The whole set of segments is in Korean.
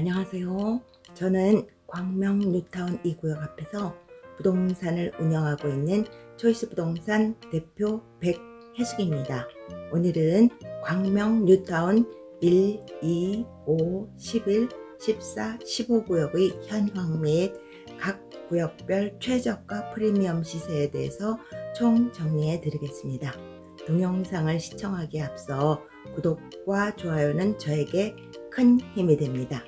안녕하세요. 저는 광명 뉴타운 2구역 앞에서 부동산을 운영하고 있는 초이스 부동산 대표 백혜숙입니다. 오늘은 광명 뉴타운 1, 2, 5, 11, 14, 15구역의 현황 및 각 구역별 최저가 프리미엄 시세에 대해서 총 정리해 드리겠습니다. 동영상을 시청하기에 앞서 구독과 좋아요는 저에게 큰 힘이 됩니다.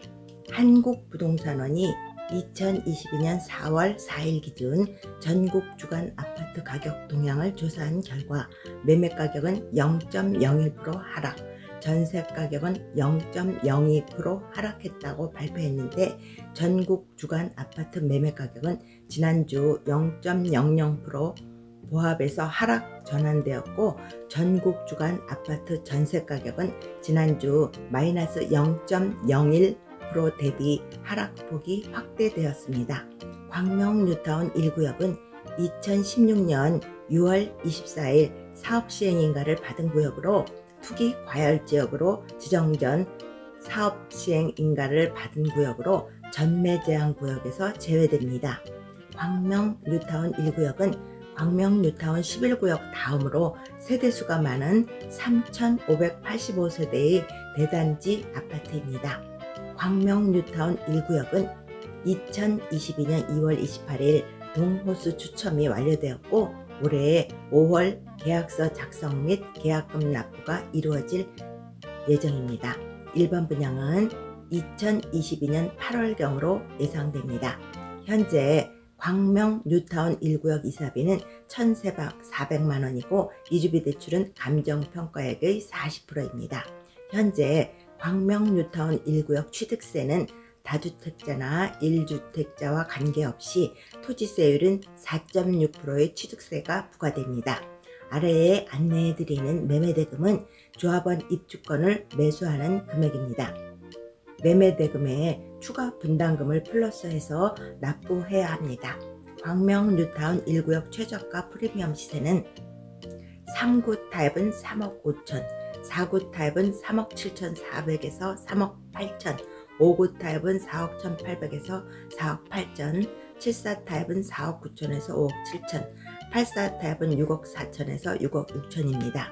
한국부동산원이 2022년 4월 4일 기준 전국 주간 아파트 가격 동향을 조사한 결과 매매가격은 0.01% 하락, 전세가격은 0.02% 하락했다고 발표했는데, 전국 주간 아파트 매매가격은 지난주 0.00% 보합에서 하락 전환되었고, 전국 주간 아파트 전세가격은 지난주 마이너스 0.01% 대비 하락폭이 확대되었습니다. 광명 뉴타운 1구역은 2016년 6월 24일 사업시행인가를 받은 구역으로 투기 과열지역으로 지정 전 사업시행인가를 받은 구역으로 전매 제한 구역에서 제외됩니다. 광명 뉴타운 1구역은 광명 뉴타운 11구역 다음으로 세대수가 많은 3,585세대의 대단지 아파트입니다. 광명 뉴타운 1구역은 2022년 2월 28일 동호수 추첨이 완료되었고, 올해 5월 계약서 작성 및 계약금 납부가 이루어질 예정입니다. 일반 분양은 2022년 8월경으로 예상됩니다. 현재 광명 뉴타운 1구역 이사비는 1,400만원이고 이주비 대출은 감정평가액의 40%입니다. 현재 광명 뉴타운 1구역 취득세는 다주택자나 1주택자와 관계없이 토지세율은 4.6%의 취득세가 부과됩니다. 아래에 안내해드리는 매매대금은 조합원 입주권을 매수하는 금액입니다. 매매대금에 추가 분담금을 플러스해서 납부해야 합니다. 광명 뉴타운 1구역 최저가 프리미엄 시세는 3구 타입은 3억 5천, 4구 타입은 3억 7,400에서 3억 8천, 5구 타입은 4억 1,800에서 4억 8천, 74 타입은 4억 9천에서 5억 7천, 84 타입은 6억 4천에서 6억 6천입니다.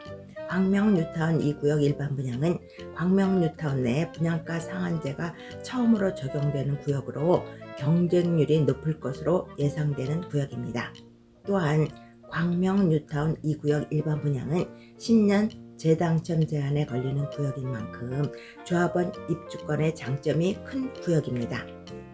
광명 뉴타운 2구역 일반 분양은 광명 뉴타운 내 분양가 상한제가 처음으로 적용되는 구역으로 경쟁률이 높을 것으로 예상되는 구역입니다. 또한 광명 뉴타운 2구역 일반 분양은 10년 재당첨 제한에 걸리는 구역인 만큼 조합원 입주권의 장점이 큰 구역입니다.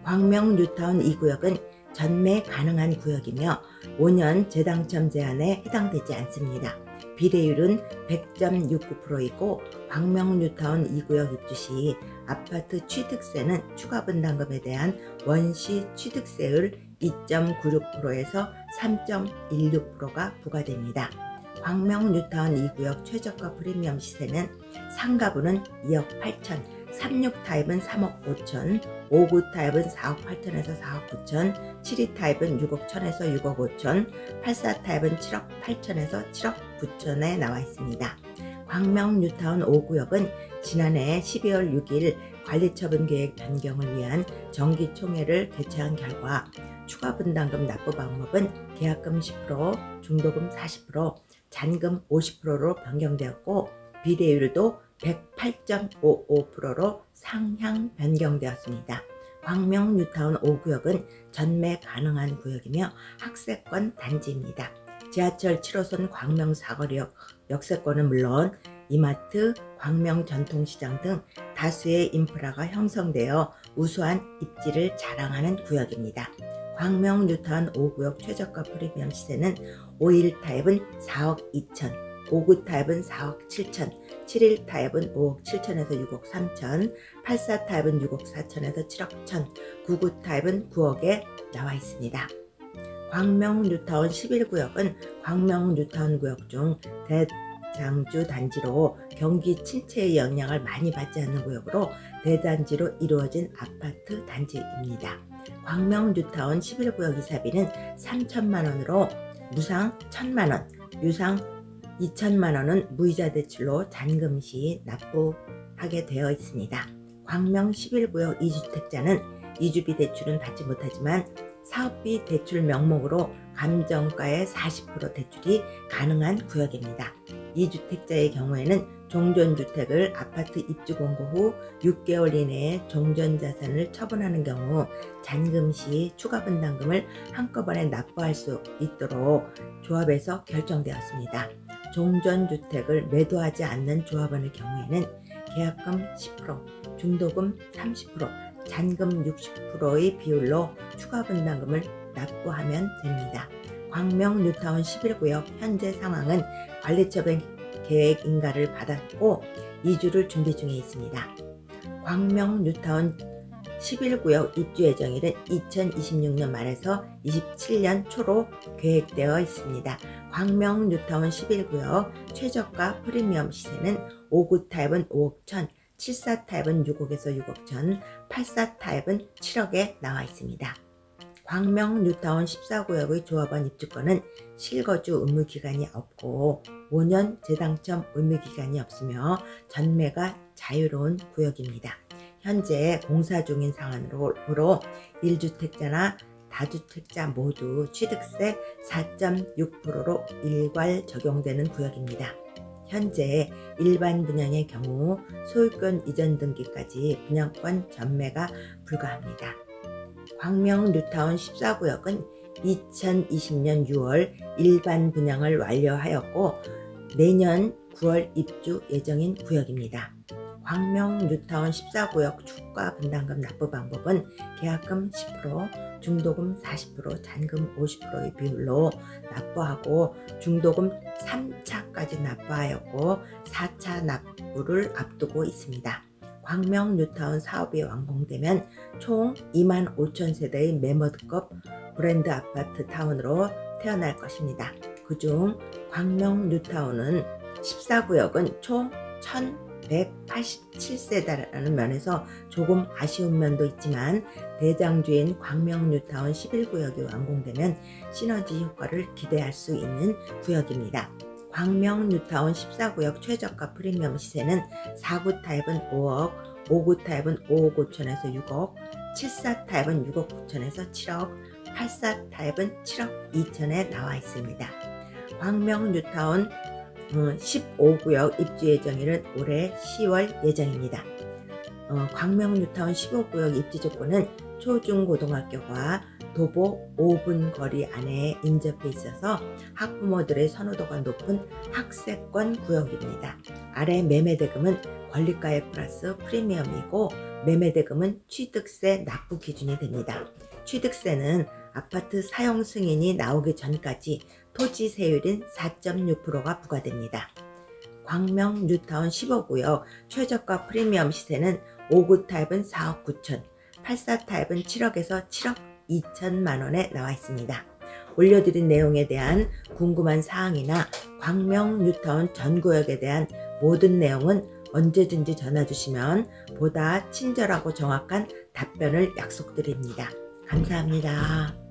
광명 뉴타운 2구역은 전매 가능한 구역이며 5년 재당첨 제한에 해당되지 않습니다. 비례율은 100.69%이고 광명 뉴타운 2구역 입주 시 아파트 취득세는 추가 분담금에 대한 원시 취득세율 2.96%에서 3.16%가 부과됩니다. 광명 뉴타운 2구역 최저가 프리미엄 시세는 상가부는 2억 8천, 36 타입은 3억 5천, 5구 타입은 4억 8천에서 4억 9천, 72 타입은 6억 1천에서 6억 5천, 84 타입은 7억 8천에서 7억 9천에 나와 있습니다. 광명 뉴타운 5구역은 지난해 12월 6일 관리처분 계획 변경을 위한 정기총회를 개최한 결과 추가 분담금 납부 방법은 계약금 10%, 중도금 40%, 잔금 50%로 변경되었고 비례율도 108.55%로 상향 변경되었습니다. 광명 뉴타운 5구역은 전매 가능한 구역이며 학세권 단지입니다. 지하철 7호선 광명 사거리역 역세권은 물론 이마트, 광명 전통시장 등 다수의 인프라가 형성되어 우수한 입지를 자랑하는 구역입니다. 광명 뉴타운 5구역 최저가 프리미엄 시세는 51 타입은 4억 2천, 5구 타입은 4억 7천, 71 타입은 5억 7천에서 6억 3천, 84 타입은 6억 4천에서 7억 1천, 99 타입은 9억에 나와 있습니다. 광명 뉴타운 11구역은 광명 뉴타운 구역 중 대장주 단지로 경기 침체의 영향을 많이 받지 않는 구역으로 대단지로 이루어진 아파트 단지입니다. 광명 뉴타운 11구역 이사비는 3천만원으로 무상 1,000만원, 유상 2천만원은 무이자 대출로 잔금 시 납부하게 되어 있습니다. 광명 11구역 2주택자는 이주비 대출은 받지 못하지만 사업비 대출 명목으로 감정가의 40% 대출이 가능한 구역입니다. 2주택자의 경우에는 종전주택을 아파트 입주 공고 후 6개월 이내에 종전자산을 처분하는 경우 잔금 시 추가 분담금을 한꺼번에 납부할 수 있도록 조합에서 결정되었습니다. 종전주택을 매도하지 않는 조합원의 경우에는 계약금 10%, 중도금 30%, 잔금 60%의 비율로 추가 분담금을 납부하면 됩니다. 광명 뉴타운 11구역 현재 상황은 관리처분 계획 인가를 받았고 이주를 준비 중에 있습니다. 광명 뉴타운 11구역 입주 예정일은 2026년 말에서 27년 초로 계획되어 있습니다. 광명 뉴타운 11구역 최저가 프리미엄 시세는 5구 타입은 5억 1천, 7사 타입은 6억에서 6억 1천, 8사 타입은 7억에 나와 있습니다. 광명 뉴타운 14구역의 조합원 입주권은 실거주 의무기간이 없고 5년 재당첨 의무기간이 없으며 전매가 자유로운 구역입니다. 현재 공사 중인 상황으로 1주택자나 다주택자 모두 취득세 4.6%로 일괄 적용되는 구역입니다. 현재 일반 분양의 경우 소유권 이전 등기까지 분양권 전매가 불가합니다. 광명 뉴타운 14구역은 2020년 6월 일반 분양을 완료하였고 내년 9월 입주 예정인 구역입니다. 광명 뉴타운 14구역 추가 분담금 납부 방법은 계약금 10%, 중도금 40%, 잔금 50%의 비율로 납부하고 중도금 3차까지 납부하였고 4차 납부를 앞두고 있습니다. 광명 뉴타운 사업이 완공되면 총 25,000세대의 매머드급 브랜드 아파트 타운으로 태어날 것입니다. 그중 광명 뉴타운은 14구역은 총 1,187세대라는 면에서 조금 아쉬운 면도 있지만 대장주인 광명 뉴타운 11구역이 완공되면 시너지 효과를 기대할 수 있는 구역입니다. 광명 뉴타운 14구역 최저가 프리미엄 시세는 4구 타입은 5억, 5구 타입은 5억 5천에서 6억, 7사 타입은 6억 9천에서 7억, 8사 타입은 7억 2천에 나와 있습니다. 광명 뉴타운 15구역 입주 예정일은 올해 10월 예정입니다. 광명 뉴타운 15구역 입지 조건은 초중고등학교가 도보 5분 거리 안에 인접해 있어서 학부모들의 선호도가 높은 학세권 구역입니다. 아래 매매대금은 권리가액 플러스 프리미엄이고 매매대금은 취득세 납부 기준이 됩니다. 취득세는 아파트 사용 승인이 나오기 전까지 토지 세율인 4.6%가 부과됩니다. 광명 뉴타운 15구역 최저가 프리미엄 시세는 5구 타입은 4억 9천, 8사 타입은 7억에서 7억 2천만 원에 나와 있습니다. 올려드린 내용에 대한 궁금한 사항이나 광명 뉴타운 전 구역에 대한 모든 내용은 언제든지 전화 주시면 보다 친절하고 정확한 답변을 약속드립니다. 감사합니다.